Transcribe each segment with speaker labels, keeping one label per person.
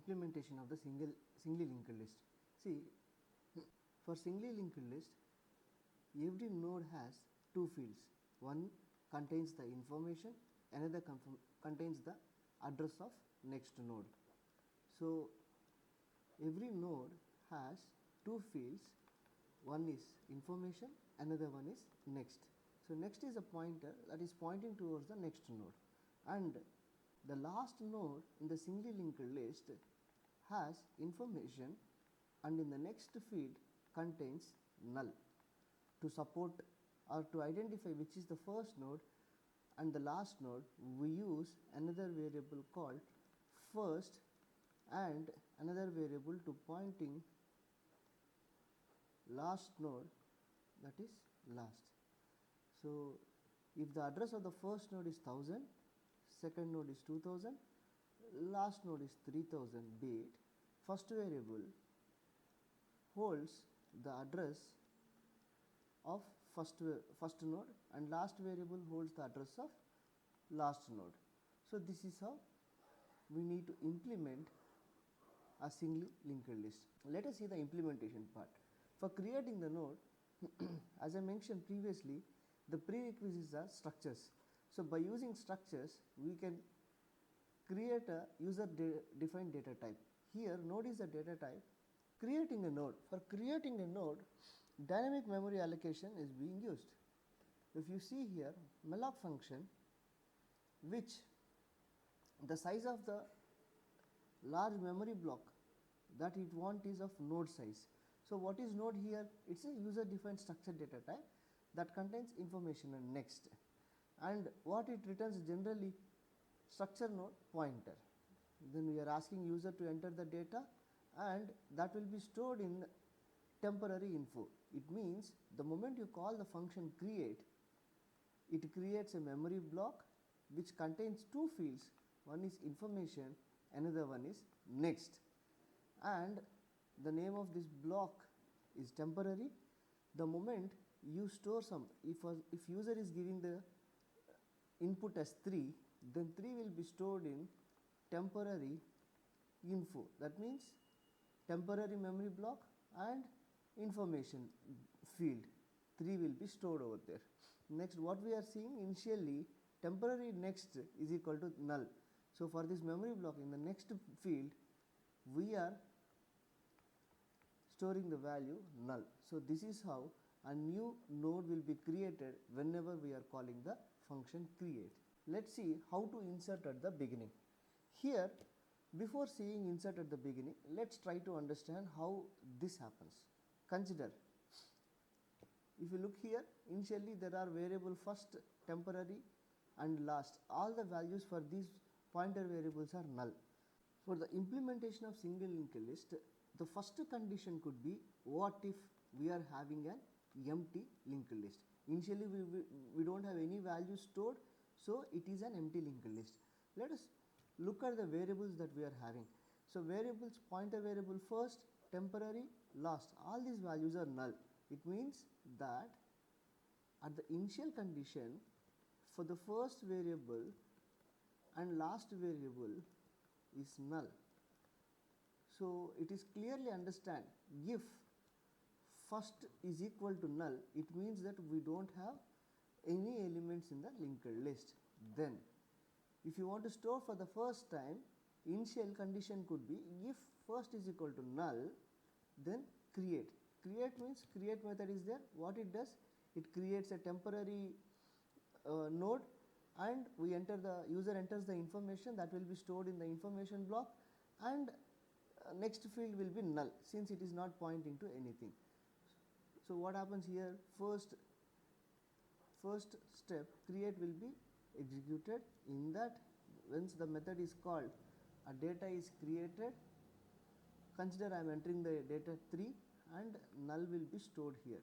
Speaker 1: implementation of the singly linked list. See, for singly linked list, every node has two fields. One contains the information, another contains the address of next node. So every node has two fields, one is information, another one is next. So next is a pointer that is pointing towards the next node, and the last node in the singly linked list has information, and in the next field contains null. To support or to identify which is the first node and the last node, we use another variable called first and another variable to pointing last node, that is last. So if the address of the first node is 1000, second node is 2000, last node is 3000, be it first variable holds the address of first node and last variable holds the address of last node. So this is how we need to implement a singly linked list. Let us see the implementation part. For creating the node, as I mentioned previously, the prerequisites are structures. So by using structures, we can create a user defined data type. Here node is a data type. Creating a node. For creating a node, dynamic memory allocation is being used. If you see here, malloc function, which the size of the large memory block that it wants is of node size. So what is node here? It's a user defined structured data type that contains information and next, and what it returns generally structure node pointer. Then we are asking user to enter the data, and that will be stored in temporary info. It means the moment you call the function create, it creates a memory block which contains two fields, one is information, another one is next, and the name of this block is temporary. The moment you store some, if user is giving the input as 3, then 3 will be stored in temporary info. That means temporary memory block and information field 3 will be stored over there. Next, what we are seeing initially, temporary next is equal to null. So for this memory block, in the next field we are storing the value null. So this is how a new node will be created whenever we are calling the function create. Let's see how to insert at the beginning. Here, before seeing insert at the beginning, let's try to understand how this happens. Consider, if you look here, initially there are variable first, temporary and last. All the values for these pointer variables are null. For the implementation of single linked list, the first condition could be, what if we are having an empty linked list? Initially we don't have any value stored, so it is an empty linked list. Let us look at the variables that we are having. So variables, pointer variable first, temporary, last, all these values are null. It means that at the initial condition, for the first variable and last variable is null. So it is clearly understand, if first is equal to null, it means that we don't have any elements in the linked list. Then if you want to store for the first time, initial condition could be, if first is equal to null, then create. Create means create method is there. What it does? It creates a temporary node, and we enter the user enters the information that will be stored in the information block, and next field will be null since it is not pointing to anything. So what happens here? First step, create, will be executed. In that, once the method is called, a data is created. Consider I am entering the data 3 and null will be stored here.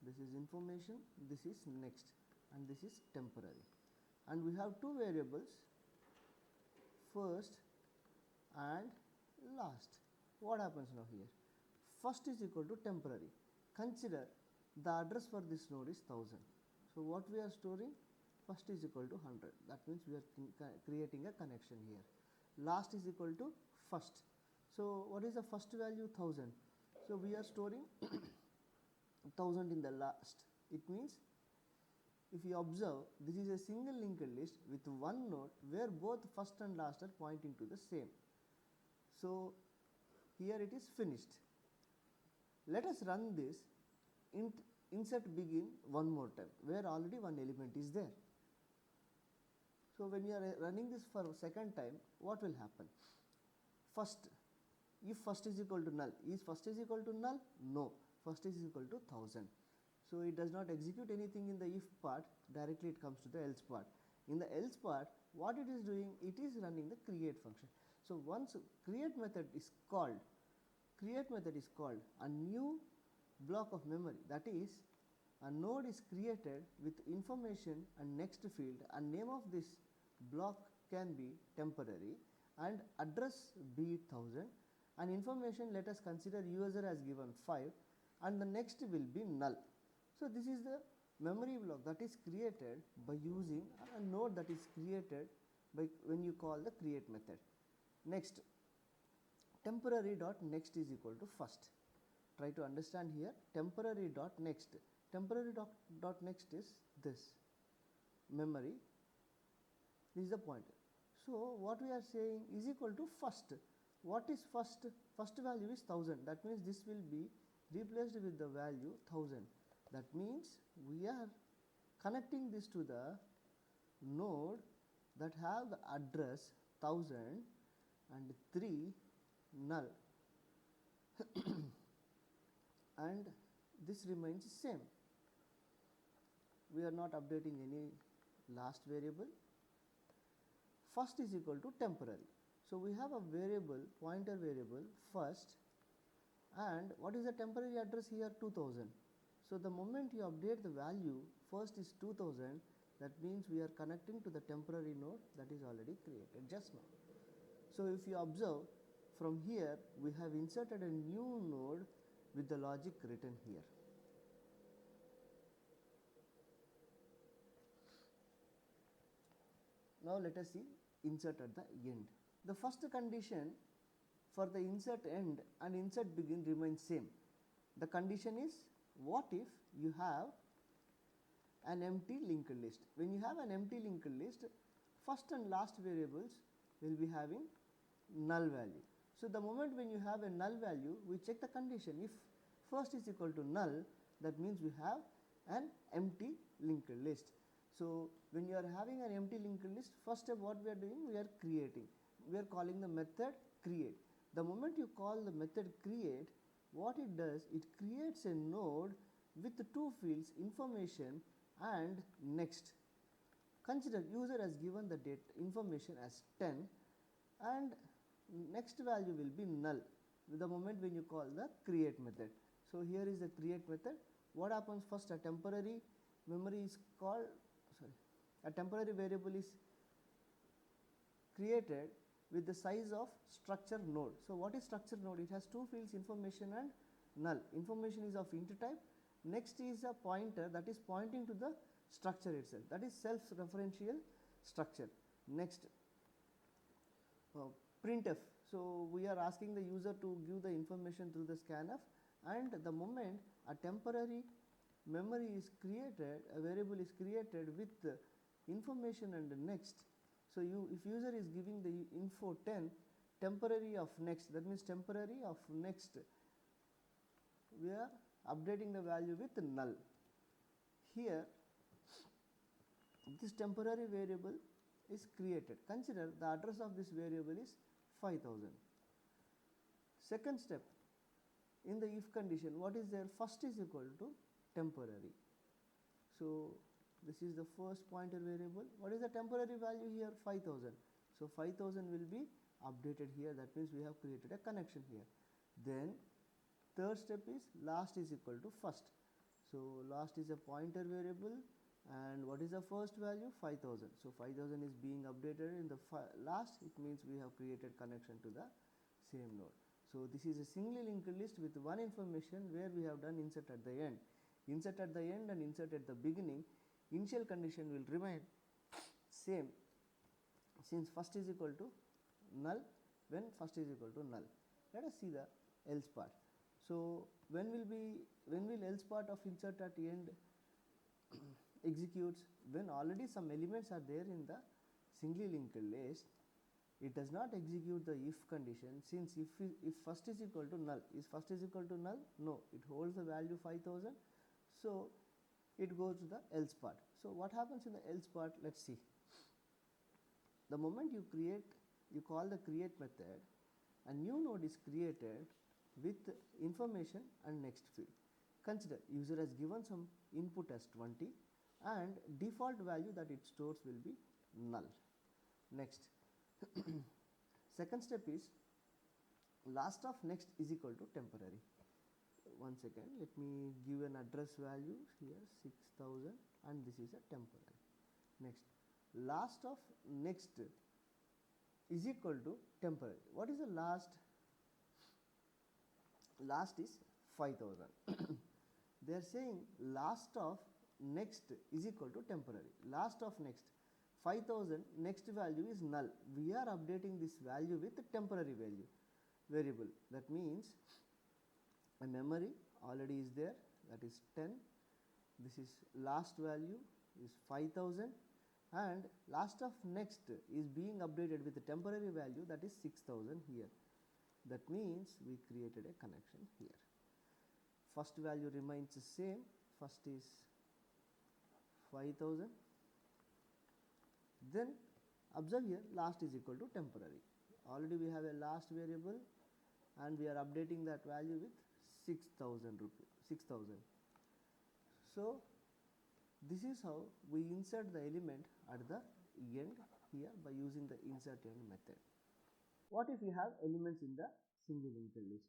Speaker 1: This is information, this is next, and this is temporary. And we have two variables, first and last. What happens now here? First is equal to temporary. Consider the address for this node is 1000. So what we are storing? First is equal to 100. That means we are creating a connection here. Last is equal to first. So what is the first value? 1000. So we are storing 1000 in the last. It means if you observe, this is a single linked list with one node where both first and last are pointing to the same. So here it is finished. Let us run this insert begin one more time, where already one element is there. So when you are running this for second time, what will happen? First, if first is equal to null, is first is equal to null? No, first is equal to 1000. So it does not execute anything in the if part, directly it comes to the else part. In the else part, what it is doing? It is running the create function. So once create method is called, a new block of memory, that is a node is created with information and next field, and name of this block can be temporary and address be it 1000, and information, let us consider user as given 5 and the next will be null. So this is the memory block that is created by using a node that is created by when you call the create method. Next, temporary dot next is equal to first. Try to understand here. Temporary dot next. Temporary dot next is this memory. This is the pointer. So what we are saying is equal to first. What is first? First value is 1000. That means this will be replaced with the value 1000. That means we are connecting this to the node that have the address 1000 and 3 null and this remains same. We are not updating any last variable. First is equal to temporary. So we have a variable, pointer variable first, and what is the temporary address here? 2000. So the moment you update the value, first is 2000, that means we are connecting to the temporary node that is already created just now. So if you observe, from here we have inserted a new node with the logic written here. Now let us see insert at the end. The first condition for the insert end and insert begin remains same. The condition is, what if you have an empty linked list? When you have an empty linked list, first and last variables will be having null value. So the moment when you have a null value, we check the condition. If first is equal to null, that means we have an empty linked list. So when you are having an empty linked list, first step what we are doing? We are creating. We are calling the method create. The moment you call the method create, what it does, it creates a node with two fields, information and next. Consider user has given the date information as 10 and next value will be null the moment when you call the create method. So here is the create method. What happens first? A temporary memory is called, a temporary variable is created with the size of structure node. So what is structure node? It has two fields, information and null. Information is of int type. Next is a pointer that is pointing to the structure itself. That is self-referential structure. Next, printf. So we are asking the user to give the information through the scanf, and the moment a temporary memory is created, a variable is created with the information and the next. So if user is giving the info 10, temporary of next, that means temporary of next, we are updating the value with null. Here this temporary variable is created. Consider the address of this variable is 5000. Second step, in the if condition, what is there? First is equal to temporary. So this is the first pointer variable. What is the temporary value here? 5000. So 5000 will be updated here. That means we have created a connection here. Then third step is last is equal to first. So last is a pointer variable, and what is the first value? 5000. So 5000 is being updated in the last. It means we have created connection to the same node. So this is a singly linked list with one information where we have done insert at the end. Insert at the end and insert at the beginning. Initial condition will remain same, since first is equal to null when first is equal to null. Let us see the else part. So when will else part of insert at end executes? When already some elements are there in the singly linked list. It does not execute the if condition, since if first is equal to null. Is first is equal to null? No, it holds the value 5000. So it goes to the else part. So what happens in the else part? Let's see. The moment you call the create method, a new node is created with information and next field. Consider user has given some input as 20 and default value that it stores will be null. Next, second step is last of next is equal to temporary. One second, let me give an address value here 6000 and this is a temporary. Next, last of next is equal to temporary. What is the last? Last is 5000. They are saying last of next is equal to temporary. Last of next 5000 next value is null. We are updating this value with a temporary value variable. That means a memory already is there, that is 10. This is last value is 5000 and last of next is being updated with a temporary value, that is 6000 here. That means we created a connection here. First value remains the same. First is 5000. Then observe here last is equal to temporary. Already we have a last variable and we are updating that value with 6000 rupees. 6000. So this is how we insert the element at the end here by using the insert end method. What if you have elements in the single linked list?